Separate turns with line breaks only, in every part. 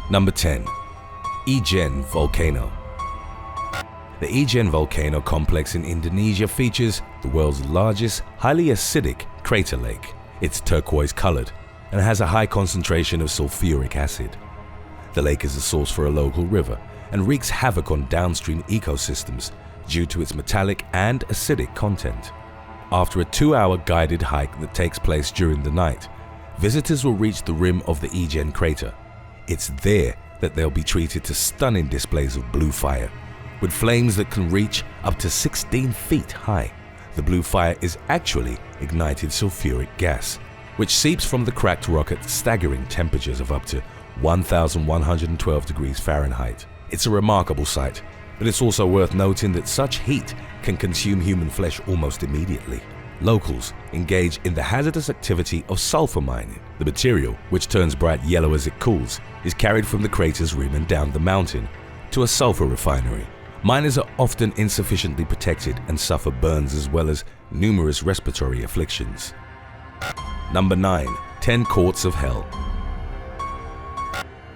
Number 10. Ijen Volcano. The Ijen volcano complex in Indonesia features the world's largest, highly acidic crater lake. It's turquoise-colored and has a high concentration of sulfuric acid. The lake is a source for a local river and wreaks havoc on downstream ecosystems due to its metallic and acidic content. After a 2-hour guided hike that takes place during the night, visitors will reach the rim of the Ijen crater. It's there that they'll be treated to stunning displays of blue fire, with flames that can reach up to 16 feet high. The blue fire is actually ignited sulfuric gas, which seeps from the cracked rock at staggering temperatures of up to 1,112 degrees Fahrenheit. It's a remarkable sight, but it's also worth noting that such heat can consume human flesh almost immediately. Locals engage in the hazardous activity of sulfur mining. The material, which turns bright yellow as it cools, is carried from the crater's rim and down the mountain to a sulfur refinery. Miners are often insufficiently protected and suffer burns as well as numerous respiratory afflictions. Number 9. 10 Courts of Hell.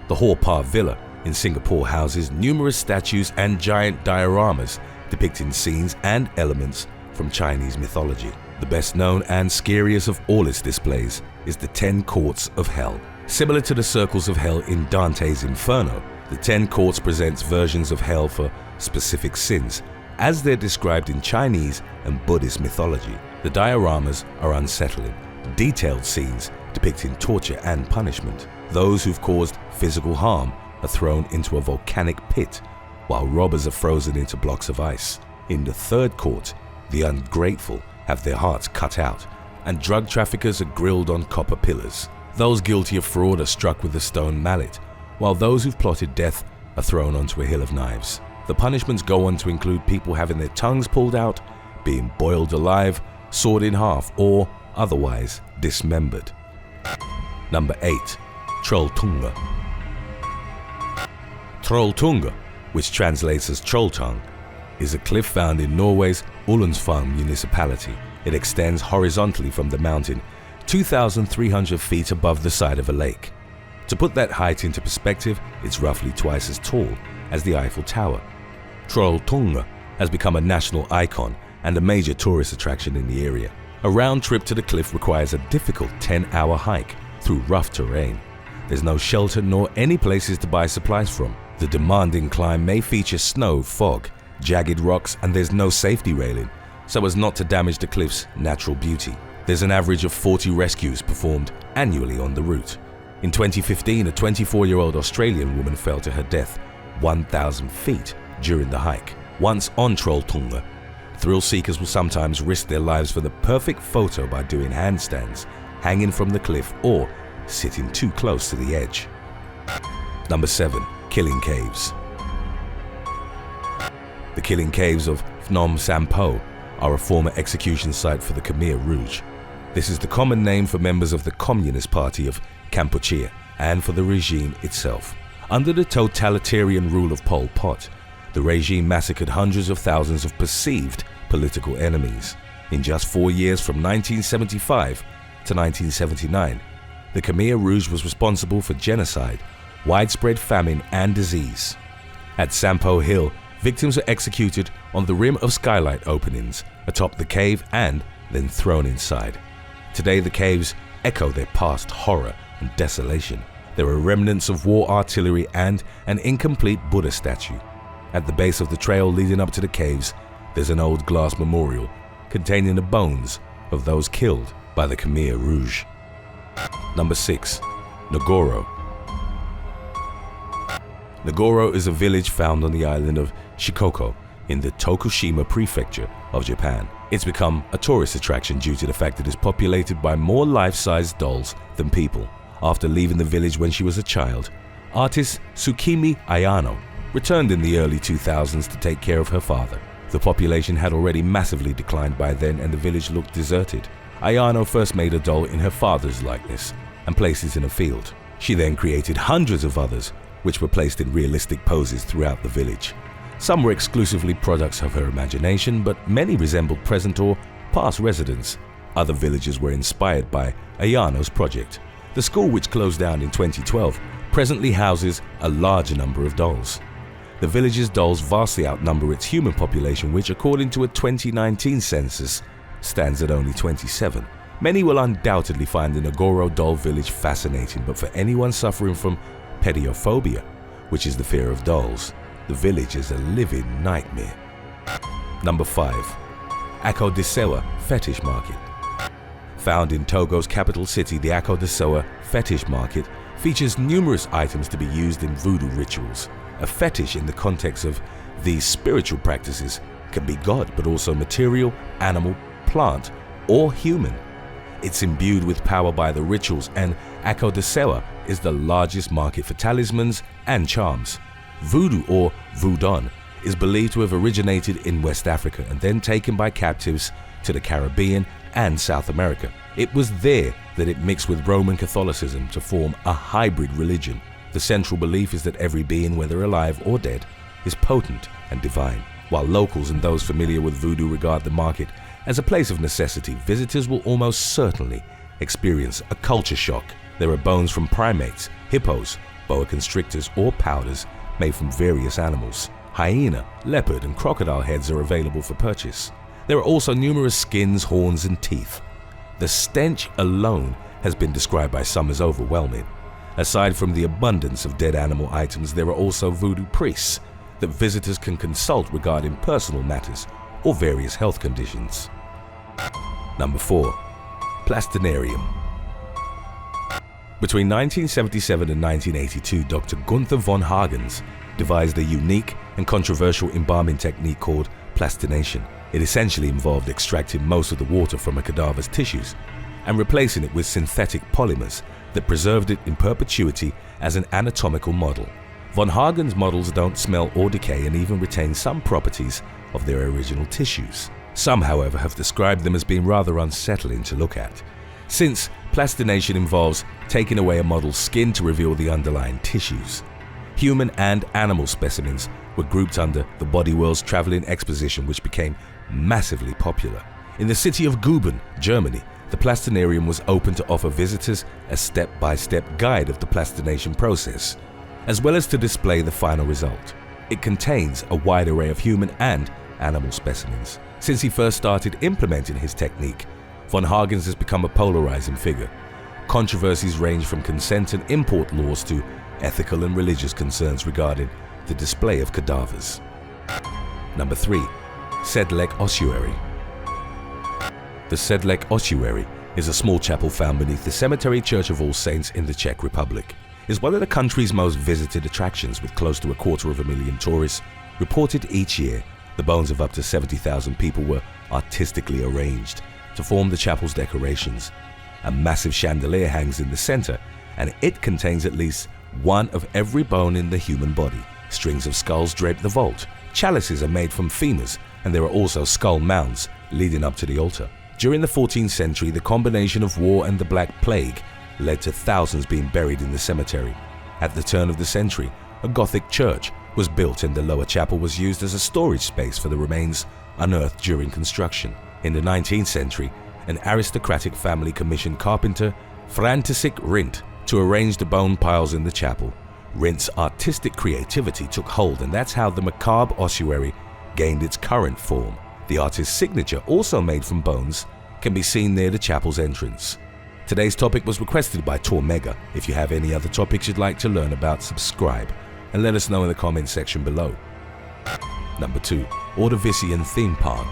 The Haw Par Villa in Singapore houses numerous statues and giant dioramas depicting scenes and elements from Chinese mythology. The best known and scariest of all its displays is the 10 Courts of Hell. Similar to the circles of hell in Dante's Inferno, the 10 Courts presents versions of hell for specific sins, as they're described in Chinese and Buddhist mythology. The dioramas are unsettling, detailed scenes depicting torture and punishment. Those who've caused physical harm are thrown into a volcanic pit, while robbers are frozen into blocks of ice. In the third court, the ungrateful have their hearts cut out, and drug traffickers are grilled on copper pillars. Those guilty of fraud are struck with a stone mallet, while those who've plotted death are thrown onto a hill of knives. The punishments go on to include people having their tongues pulled out, being boiled alive, sawed in half, or otherwise dismembered. Number 8. Trolltunga. Trolltunga, which translates as Trolltunga, is a cliff found in Norway's Ullensvang municipality. It extends horizontally from the mountain 2,300 feet above the side of a lake. To put that height into perspective, it's roughly twice as tall as the Eiffel Tower. Trolltunga has become a national icon and a major tourist attraction in the area. A round trip to the cliff requires a difficult 10-hour hike through rough terrain. There's no shelter nor any places to buy supplies from. The demanding climb may feature snow, fog, jagged rocks, and there's no safety railing, so as not to damage the cliff's natural beauty. There's an average of 40 rescues performed annually on the route. In 2015, a 24-year-old Australian woman fell to her death 1,000 feet during the hike. Once on Trolltunga, thrill seekers will sometimes risk their lives for the perfect photo by doing handstands, hanging from the cliff, or sitting too close to the edge. Number 7. Killing Caves. The Killing Caves of Phnom Sampho are a former execution site for the Khmer Rouge. This is the common name for members of the Communist Party of Cambodia and for the regime itself. Under the totalitarian rule of Pol Pot, the regime massacred hundreds of thousands of perceived political enemies. In just 4 years, from 1975 to 1979, the Khmer Rouge was responsible for genocide, widespread famine, and disease. At Sampho Hill, victims were executed on the rim of skylight openings atop the cave and then thrown inside. Today, the caves echo their past horror and desolation. There are remnants of war artillery and an incomplete Buddha statue. At the base of the trail leading up to the caves, there's an old glass memorial containing the bones of those killed by the Khmer Rouge. Number 6. Nagoro. Nagoro is a village found on the island of Shikoku in the Tokushima prefecture of Japan. It's become a tourist attraction due to the fact that it is populated by more life-size dolls than people. After leaving the village when she was a child, artist Tsukimi Ayano returned in the early 2000s to take care of her father. The population had already massively declined by then and the village looked deserted. Ayano first made a doll in her father's likeness and placed it in a field. She then created hundreds of others, which were placed in realistic poses throughout the village. Some were exclusively products of her imagination, but many resembled present or past residents. Other villages were inspired by Ayano's project. The school, which closed down in 2012, presently houses a large number of dolls. The village's dolls vastly outnumber its human population, which according to a 2019 census stands at only 27. Many will undoubtedly find the Nagoro doll village fascinating, but for anyone suffering from pediophobia, which is the fear of dolls, the village is a living nightmare. Number 5. Akodessewa Fetish Market. Found in Togo's capital city, the Akodessewa Fetish Market features numerous items to be used in voodoo rituals. A fetish in the context of these spiritual practices can be God, but also material, animal, plant, or human. It's imbued with power by the rituals, and Akodessewa is the largest market for talismans and charms. Voodoo, or voodoo, is believed to have originated in West Africa and then taken by captives to the Caribbean and South America. It was there that it mixed with Roman Catholicism to form a hybrid religion. The central belief is that every being, whether alive or dead, is potent and divine. While locals and those familiar with voodoo regard the market as a place of necessity, visitors will almost certainly experience a culture shock. There are bones from primates, hippos, boa constrictors, or powders made from various animals. Hyena, leopard, and crocodile heads are available for purchase. There are also numerous skins, horns, and teeth. The stench alone has been described by some as overwhelming. Aside from the abundance of dead animal items, there are also voodoo priests that visitors can consult regarding personal matters or various health conditions. Number 4. Plastinarium. Between 1977 and 1982, Dr. Gunther von Hagens devised a unique and controversial embalming technique called plastination. It essentially involved extracting most of the water from a cadaver's tissues and replacing it with synthetic polymers that preserved it in perpetuity as an anatomical model. Von Hagen's models don't smell or decay and even retain some properties of their original tissues. Some, however, have described them as being rather unsettling to look at, since plastination involves taking away a model's skin to reveal the underlying tissues. Human and animal specimens were grouped under the Body World's traveling exposition, which became massively popular. In the city of Guben, Germany, the plastinarium was open to offer visitors a step-by-step guide of the plastination process, as well as to display the final result. It contains a wide array of human and animal specimens. Since he first started implementing his technique, von Hagens has become a polarizing figure. Controversies range from consent and import laws to ethical and religious concerns regarding the display of cadavers. Number 3. Sedlec Ossuary. The Sedlec Ossuary is a small chapel found beneath the Cemetery Church of All Saints in the Czech Republic. It's one of the country's most visited attractions, with close to 250,000 tourists reported each year. The bones of up to 70,000 people were artistically arranged to form the chapel's decorations. A massive chandelier hangs in the center, and it contains at least one of every bone in the human body. Strings of skulls drape the vault. Chalices are made from femurs, and there are also skull mounds leading up to the altar. During the 14th century, the combination of war and the Black Plague led to thousands being buried in the cemetery. At the turn of the century, a Gothic church was built, and the lower chapel was used as a storage space for the remains unearthed during construction. In the 19th century, an aristocratic family commissioned carpenter František Rindt to arrange the bone piles in the chapel. Rindt's artistic creativity took hold, and that's how the macabre ossuary gained its current form. The artist's signature, also made from bones, can be seen near the chapel's entrance. Today's topic was requested by Tormega. If you have any other topics you'd like to learn about, subscribe and let us know in the comments section below. Number 2. Ordovician Theme Park.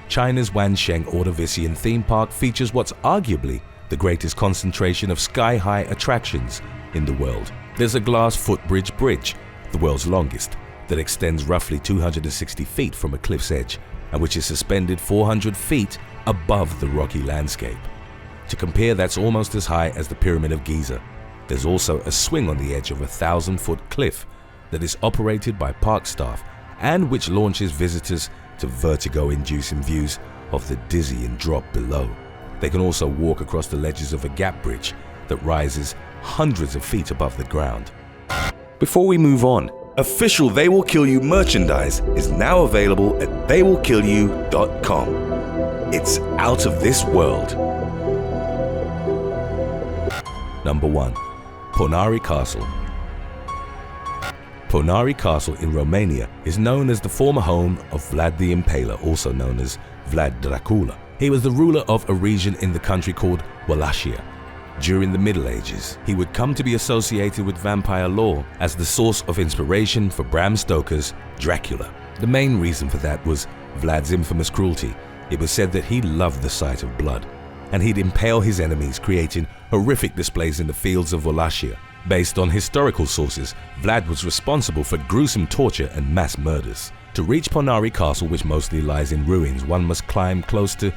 China's Wansheng Ordovician Theme Park features what's arguably the greatest concentration of sky-high attractions in the world. There's a glass footbridge bridge, the world's longest, that extends roughly 260 feet from a cliff's edge and which is suspended 400 feet above the rocky landscape. To compare, that's almost as high as the Pyramid of Giza. There's also a swing on the edge of a 1,000-foot cliff that is operated by park staff and which launches visitors to vertigo-inducing views of the dizzying drop below. They can also walk across the ledges of a gap bridge that rises hundreds of feet above the ground. Before we move on, official They Will Kill You merchandise is now available at theywillkillyou.com. It's out of this world. Number 1. Poenari Castle. Poenari Castle in Romania is known as the former home of Vlad the Impaler, also known as Vlad Dracula. He was the ruler of a region in the country called Wallachia. During the Middle Ages, he would come to be associated with vampire lore as the source of inspiration for Bram Stoker's Dracula. The main reason for that was Vlad's infamous cruelty. It was said that he loved the sight of blood, and he'd impale his enemies, creating horrific displays in the fields of Wallachia. Based on historical sources, Vlad was responsible for gruesome torture and mass murders. To reach Poenari Castle, which mostly lies in ruins, one must climb close to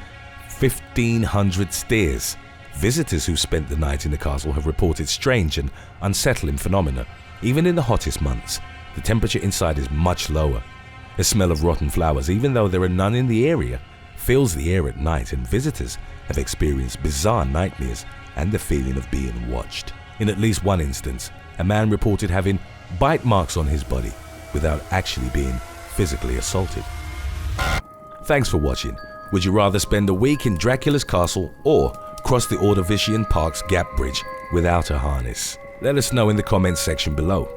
1,500 stairs. Visitors who spent the night in the castle have reported strange and unsettling phenomena. Even in the hottest months, the temperature inside is much lower. The smell of rotten flowers, even though there are none in the area, fills the air at night, and visitors have experienced bizarre nightmares and the feeling of being watched. In at least one instance, a man reported having bite marks on his body without actually being physically assaulted. Thanks for watching. Would you rather spend a week in Dracula's castle or cross the Ordovician Park's Gap Bridge without a harness? Let us know in the comments section below.